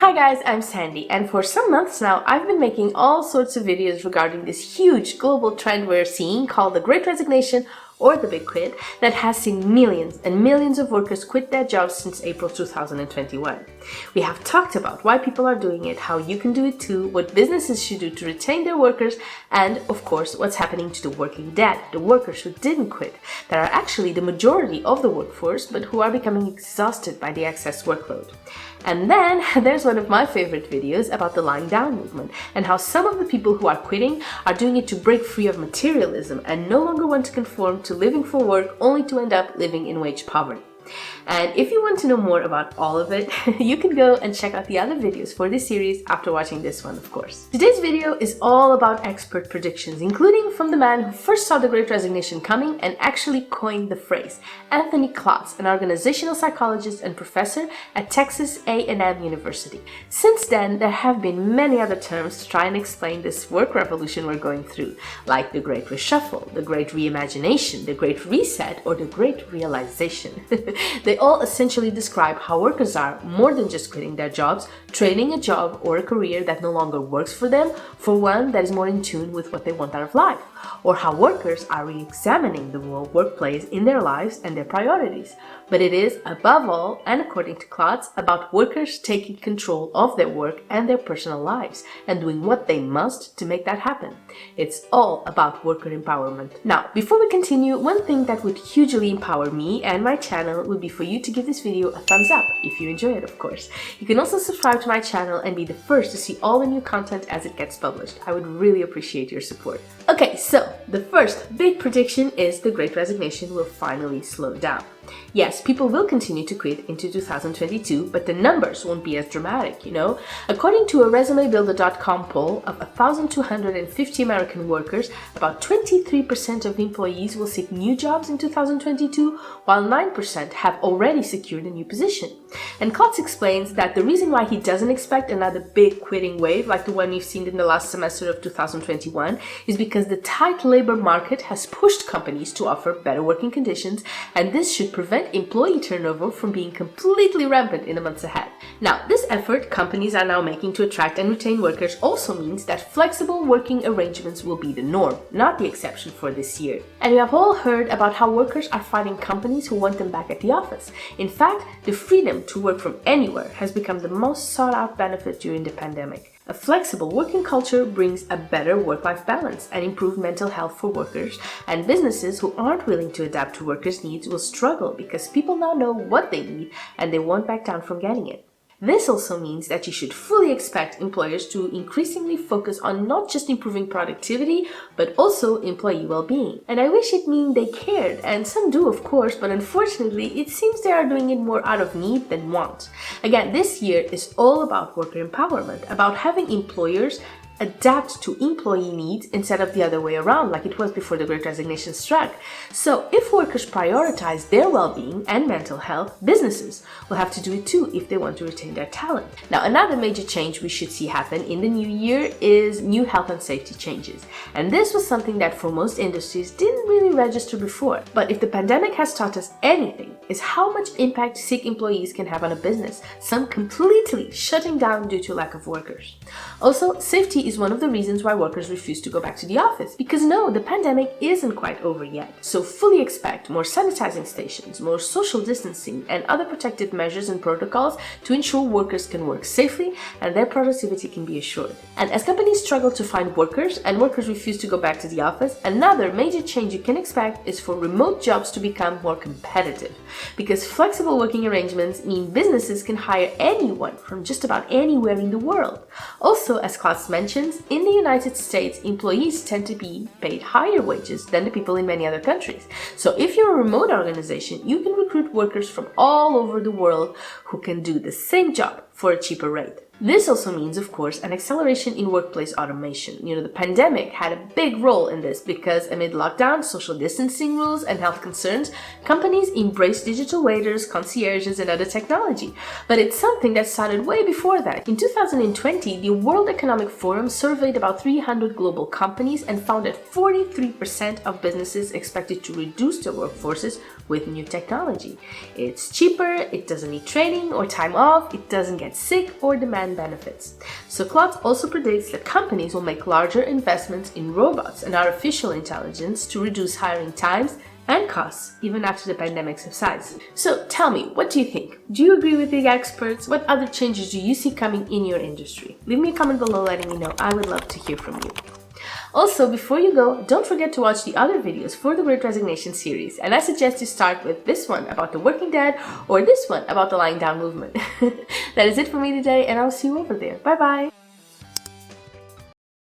Hi guys, I'm Sandy, and for some months now I've been making all sorts of videos regarding this huge global trend we're seeing called the Great Resignation or the Big Quit that has seen millions and millions of workers quit their jobs since April 2021. We have talked about why people are doing it, how you can do it too, what businesses should do to retain their workers, and of course what's happening to the working dead, the workers who didn't quit, that are actually the majority of the workforce but who are becoming exhausted by the excess workload. And then there's one of my favorite videos about the lying down movement and how some of the people who are quitting are doing it to break free of materialism and no longer want to conform to living for work only to end up living in wage poverty. And if you want to know more about all of it, you can go and check out the other videos for this series after watching this one, of course. Today's video is all about expert predictions, including from the man who first saw the Great Resignation coming and actually coined the phrase, Anthony Klotz, an organizational psychologist and professor at Texas A&M University. Since then, there have been many other terms to try and explain this work revolution we're going through, like the Great Reshuffle, the Great Reimagination, the Great Reset, or the Great Realization. They all essentially describe how workers are more than just quitting their jobs, trading a job or a career that no longer works for them for one that is more in tune with what they want out of life, or how workers are re-examining the role work plays in their lives and their priorities. But it is, above all, and according to Klotz, about workers taking control of their work and their personal lives and doing what they must to make that happen. It's all about worker empowerment. Now, before we continue, one thing that would hugely empower me and my channel would be for you to give this video a thumbs up if you enjoy it, of course. You can also subscribe to my channel and be the first to see all the new content as it gets published. I would really appreciate your support. Okay, so the first big prediction is the Great Resignation will finally slow down. Yes, people will continue to quit into 2022, but the numbers won't be as dramatic, you know? According to a ResumeBuilder.com poll of 1,250 American workers, about 23% of employees will seek new jobs in 2022, while 9% have already secured a new position. And Klotz explains that the reason why he doesn't expect another big quitting wave like the one we've seen in the last semester of 2021 is because the tight labor market has pushed companies to offer better working conditions, and this should prevent employee turnover from being completely rampant in the months ahead. Now, this effort companies are now making to attract and retain workers also means that flexible working arrangements will be the norm, not the exception for this year. And we have all heard about how workers are finding companies who want them back at the office. In fact, the freedom to work from anywhere has become the most sought out benefit during the pandemic. A flexible working culture brings a better work-life balance and improved mental health for workers, and businesses who aren't willing to adapt to workers' needs will struggle because people now know what they need and they won't back down from getting it. This also means that you should fully expect employers to increasingly focus on not just improving productivity, but also employee well-being. And I wish it meant they cared, and some do of course, but unfortunately it seems they are doing it more out of need than want. Again, this year is all about worker empowerment, about having employers adapt to employee needs instead of the other way around like it was before the Great Resignation struck. So if workers prioritize their well-being and mental health, businesses will have to do it too if they want to retain their talent. Now, another major change we should see happen in the new year is new health and safety changes. And this was something that for most industries didn't really register before. But if the pandemic has taught us anything, is how much impact sick employees can have on a business, some completely shutting down due to lack of workers. Also, safety is one of the reasons why workers refuse to go back to the office. Because no, the pandemic isn't quite over yet. So fully expect more sanitizing stations, more social distancing, and other protective measures and protocols to ensure workers can work safely and their productivity can be assured. And as companies struggle to find workers and workers refuse to go back to the office, another major change you can expect is for remote jobs to become more competitive. Because flexible working arrangements mean businesses can hire anyone from just about anywhere in the world. Also, as Klotz mentions, in the United States, employees tend to be paid higher wages than the people in many other countries. So if you're a remote organization, you can recruit workers from all over the world who can do the same job for a cheaper rate. This also means, of course, an acceleration in workplace automation. You know, the pandemic had a big role in this because amid lockdown, social distancing rules, and health concerns, companies embraced digital waiters, concierges, and other technology. But it's something that started way before that. In 2020, the World Economic Forum surveyed about 300 global companies and found that 43% of businesses expected to reduce their workforces with new technology. It's cheaper, it doesn't need training or time off, it doesn't get sick or demand benefits. So Claude also predicts that companies will make larger investments in robots and artificial intelligence to reduce hiring times and costs even after the pandemic subsides. So tell me, what do you think? Do you agree with the experts? What other changes do you see coming in your industry? Leave me a comment below letting me know. I would love to hear from you. Also, before you go, don't forget to watch the other videos for the Great Resignation series, and I suggest you start with this one about the working dead or this one about the lying down movement. That is it for me today, and I'll see you over there. Bye bye!